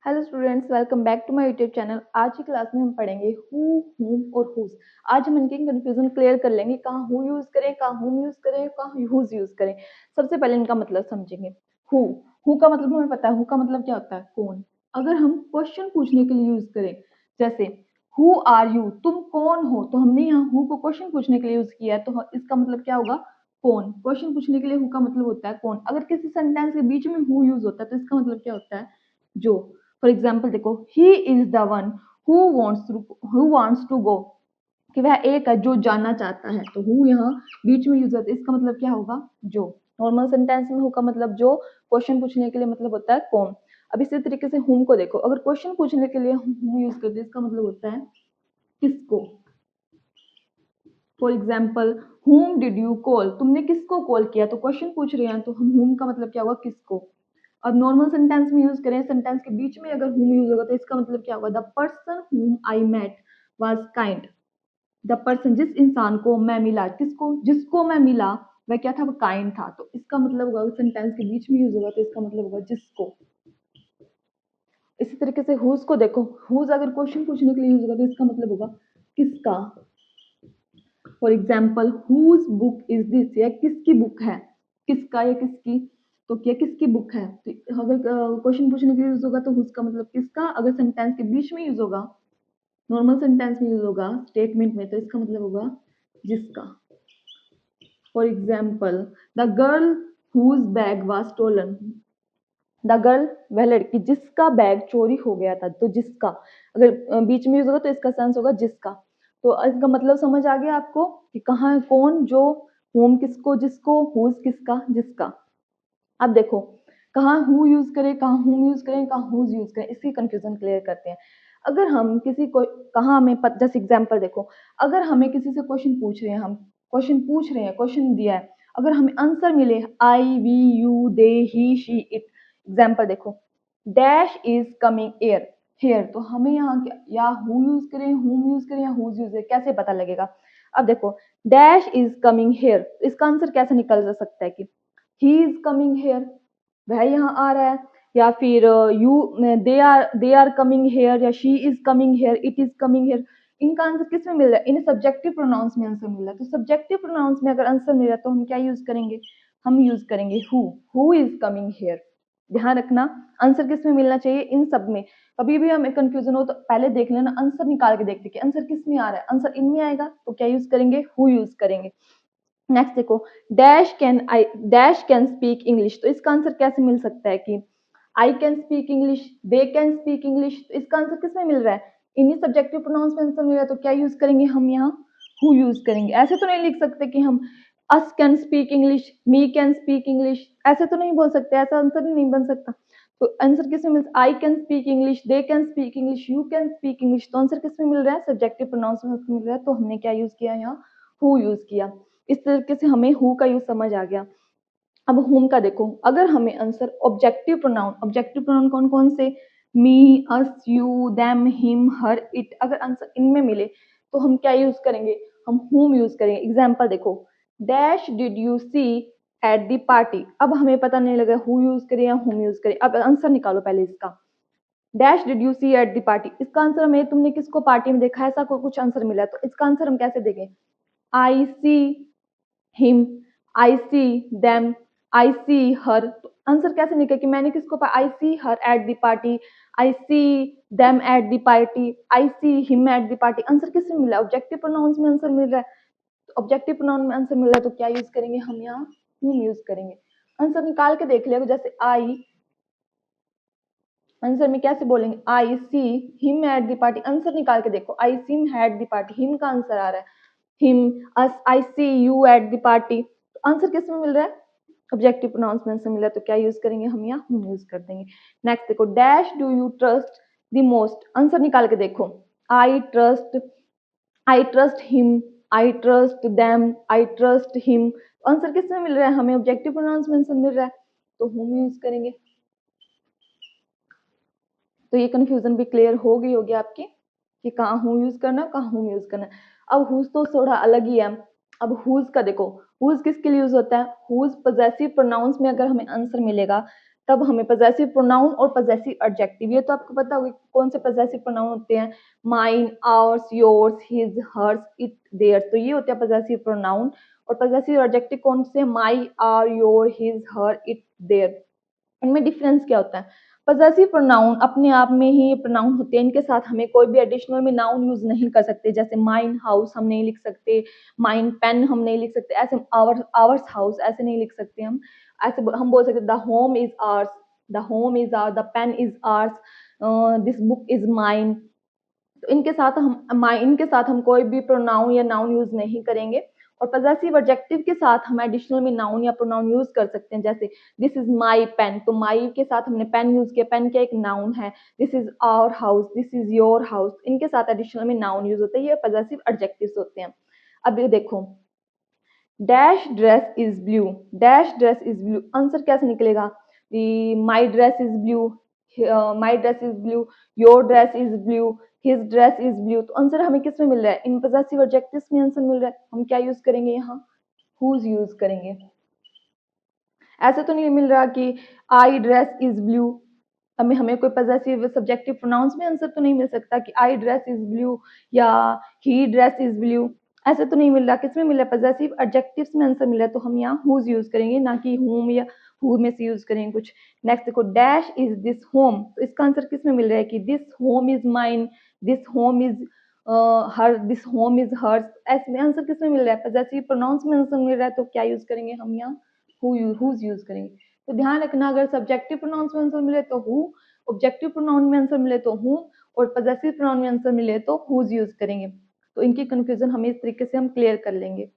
Hello students, welcome back to my YouTube channel. आज की class में हम पढ़ेंगे हु, हुम और हुज। आज हम इनके कंफ्यूजन क्लियर कर लेंगे, कहाँ हु यूज करें, कहाँ हुम यूज करें, कहाँ हुज यूज करें। सबसे पहले इनका मतलब समझेंगे। हु हु का मतलब हमें पता है, हु का मतलब क्या होता है, कौन। अगर हम क्वेश्चन पूछने के लिए यूज करें, जैसे हु आर यू, तुम कौन हो, तो हमने यहाँ हु को क्वेश्चन पूछने के लिए यूज किया है, तो इसका मतलब क्या होगा, कौन। क्वेश्चन पूछने के लिए हु का मतलब होता है कौन। अगर किसी सेंटेंस के बीच में हु यूज होता है तो इसका मतलब क्या होता है, जो। फॉर एग्जाम्पल देखो, he is the one who wants to go, कि वह एक है जो जानना चाहता है, तो हु यहाँ बीच में यूज होता है, इसका मतलब क्या होगा, जो। नॉर्मल सेंटेंस में हु का मतलब जो, क्वेश्चन पूछने के लिए मतलब होता है कौन। अब इसी तरीके से हुम को देखो, अगर क्वेश्चन पूछने के लिए हम यूज करते हैं, इसका मतलब होता है किसको। फॉर एग्जाम्पल, हुम डिड यू कॉल, तुमने किसको कॉल किया, तो क्वेश्चन पूछ रहे हैं, तो हम हुम का मतलब क्या होगा, किसको। अब नॉर्मल सेंटेंस में यूज करें, सेंटेंस के बीच में अगर हुम यूज होगा तो इसका मतलब क्या होगा, the person whom I met was kind. The person, जिस इंसान को मैं मिला, किसको, जिसको मैं मिला, वह क्या था, वो काइंड था। तो इसका मतलब होगा, सेंटेंस के बीच में यूज होगा तो इसका मतलब होगा जिसको। इसी तरीके से हुज को देखो, हुज अगर क्वेश्चन पूछने के लिए यूज होगा तो इसका मतलब होगा किसका। For example, whose book is this, या किसकी बुक है, किसका या किसकी, तो क्या किसकी बुक है। तो अगर क्वेश्चन पूछने के लिए यूज होगा तो हुज का मतलब किसका। अगर सेंटेंस के बीच में यूज होगा, नॉर्मल सेंटेंस में यूज होगा, स्टेटमेंट में, तो इसका मतलब होगा जिसका। For example, the girl whose bag was stolen, the girl वह लड़की जिसका बैग चोरी हो गया था, तो जिसका अगर बीच में यूज होगा तो इसका सेंस होगा जिसका। तो इसका मतलब समझ आ गया आपको कि कहाँ कौन, जो, होम किसको, जिसको, हुज किसका, जिसका। अब देखो, कहाँ हु यूज करें, कहाँ हुम यूज करें, कहाँ हुज यूज करें, इसकी कंफ्यूजन क्लियर करते हैं। अगर हम किसी को, कहाँ हमें जैसे एग्जाम्पल देखो, अगर हमें किसी से क्वेश्चन पूछ रहे हैं, हम क्वेश्चन पूछ रहे हैं, क्वेश्चन दिया है, अगर हमें आंसर मिले I we you they he she it. Example देखो, dash is coming air here, तो हमें यहाँ या हु यूज करें, हुम यूज करें, या हुज यूज करें, कैसे पता लगेगा। अब देखो, डैश इज कमिंग हेयर, इसका आंसर कैसे निकल जा सकता है कि ही इज कमिंग हेयर, वह यहाँ आ रहा है, या फिर you they are coming here, या she is coming here, it is coming here. इनका आंसर किस में मिल रहा है, इन्हें सब्जेक्टिव प्रोनाउंस में आंसर मिल रहा है। तो सब्जेक्टिव प्रोनाउंस में अगर आंसर मिल रहा है तो हम क्या यूज करेंगे, हम यूज करेंगे हु इज कमिंग हेयर। ध्यान रखना, आंसर किस में मिलना चाहिए, इन सब में। कभी भी हमें कंफ्यूजन हो तो पहले देख लेना, आंसर निकाल के देखते कि आंसर किस में आ रहा है, आंसर इनमें आएगा तो क्या यूज करेंगे, हु यूज करेंगे। नेक्स्ट देखो, डैश कैन स्पीक इंग्लिश, तो इसका आंसर कैसे मिल सकता है कि आई can speak English, they can speak English, तो इसका आंसर किस में मिल रहा है, इन्हीं सब्जेक्टिव प्रोनाउंस में आंसर मिल रहा है, तो क्या यूज करेंगे हम यहाँ, हु यूज करेंगे। ऐसे तो नहीं लिख सकते कि हम us can speak English, me can speak English, ऐसे तो नहीं बोल सकते, ऐसा आंसर ही नहीं बन सकता। तो आंसर किस में मिल, I can speak English, they can speak English, you can speak English, तो आंसर किस में मिल रहा है, सब्जेक्टिव प्रोनाउंस में मिल रहा है, तो हमने क्या यूज किया यहाँ, हु यूज किया। इस तरीके से हमें हु का यूज समझ आ गया। अब हुम का देखो, अगर हमें आंसर ऑब्जेक्टिव प्रोनाउन कौन कौन से, me, us, you, them, him, her, it, अगर आंसर इनमें मिले तो हम क्या यूज करेंगे, हम हुम यूज करेंगे। एग्जाम्पल देखो, dash did you see at the party, अब हमें पता नहीं लगा हु यूज करें या हुम यूज करें। अब आंसर निकालो पहले इसका, dash did you see at the party, इसका आंसर हमें तुमने किसको पार्टी में देखा, ऐसा कुछ आंसर मिला, तो इसका आंसर हम कैसे देंगे, आई सी हिम, आई सी देम, आई सी हर। तो आंसर कैसे निकले कि मैंने किसको पाया, I see her at the party, I see them at the party, I see him at the party. Answer किसमें मिला है, ऑब्जेक्टिव प्रोनाउंस में आंसर मिल रहा है। तो ऑब्जेक्टिव प्रोनाउन में आंसर मिल रहा है तो क्या यूज करेंगे हम यहाँ, हुम यूज करेंगे। आंसर निकाल के देख लिया, जैसे आई, आंसर में कैसे बोलेंगे, I see him at the party, answer निकाल के देखो, I see him at the party, him का आंसर आ रहा है, him, us, I see you at the party. तो आंसर किस में मिल रहा है, ऑब्जेक्टिव प्रोनाउंस में आंसर मिल रहा है, तो क्या यूज करेंगे हम यहाँ, हम यूज कर देंगे। नेक्स्ट देखो, dash do you trust the most, answer निकाल के देखो, I trust, I trust him, I trust them, I trust him. Answer किस में मिल रहा है, हमें ऑब्जेक्टिव प्रोनाउंस में आंसर मिल रहा है, तो हम यूज करेंगे। तो ये कंफ्यूजन भी क्लियर हो गई होगी आपकी कि कहाँ हूँ यूज करना, कहाँ हूँ यूज करना। अब हुज तो थोड़ा अलग ही है। अब हुज का देखो, हुज किसके लिए यूज होता है, हुज पॉजेसिव प्रोनाउंस में अगर हमें आंसर मिलेगा तब हमें पजेसिव प्रोनाउन और पजेसिव एडजेक्टिव, ये तो आपको पता होगा कौन से पजेसिव प्रोनाउन होते हैं, mine, ours, yours, his, hers, it, theirs, तो ये होते हैं पजेसिव प्रोनाउन। और पजेसिव एडजेक्टिव कौन से, my, our, your, his, her, it, their. इनमें डिफरेंस क्या होता है, पजेसिव प्रोनाउन अपने आप में ही ये प्रोनाउन होते हैं, इनके साथ हमें कोई भी एडिशनल में नाउन यूज नहीं कर सकते, जैसे माइन हाउस हम नहीं लिख सकते, माइन पेन हम नहीं लिख सकते, ऐसे आवर्स हाउस ऐसे नहीं लिख सकते हम। ऐसे हम बोल सकते the home is ours, the home is our, the pen is ours, this book is mine. तो इनके साथ हम कोई भी प्रोनाउन या नाउन यूज नहीं करेंगे। और पजेसिव एडजेक्टिव के साथ हम एडिशनल में नाउन या प्रोनाउन यूज कर सकते हैं, जैसे दिस इज माई पेन, तो माई के साथ हमने पेन यूज किया, पेन क्या एक नाउन है। This is our house, this is your house, इनके साथ एडिशनल में नाउन यूज होते हैं, ये पजेसिव एडजेक्टिव्स होते हैं। अब ये देखो, dash dress is blue, dash dress is blue, answer कैसे निकलेगा, my dress is blue, my dress is blue, your dress is blue, his dress is blue, तो आंसर हमें किस में मिल रहा है, इन पजेसिव एडजेक्टिव्स में आंसर मिल रहा है। हम क्या यूज करेंगे यहाँ, हुज यूज करेंगे। ऐसे तो नहीं मिल रहा कि आई ड्रेस इज ब्लू, हमें कोई पजेसिव सब्जेक्टिव प्रोनाउंस में आंसर तो नहीं मिल सकता कि आई ड्रेस इज ब्लू या ही ड्रेस इज ब्लू, ऐसे तो नहीं मिल रहा। किसमें मिल रहा है, पजेसिव एडजेक्टिव्स में आंसर मिल रहा है, तो हम यहाँ हुज यूज करेंगे, ना कि हुम या हु में से यूज करेंगे कुछ। नेक्स्ट देखो, डैश इज दिस होम, तो इसका आंसर किस में मिल रहा है कि this home is mine, this home is her, this home is hers, ऐसे में आंसर किस में मिल रहा है, पजेसिव प्रोनाउंस में आंसर मिल रहा है, तो क्या यूज करेंगे हम यहाँ, हुज यूज करेंगे। तो ध्यान रखना, अगर सब्जेक्टिव प्रोनाउंस में आंसर मिले तो हु, ऑब्जेक्टिव प्रोनाउन में आंसर मिले तो हूँ, और पजेसिव प्रोनाउन में आंसर मिले तो हुज यूज करेंगे। तो इनकी कंफ्यूजन हमें इस तरीके से हम क्लियर कर लेंगे।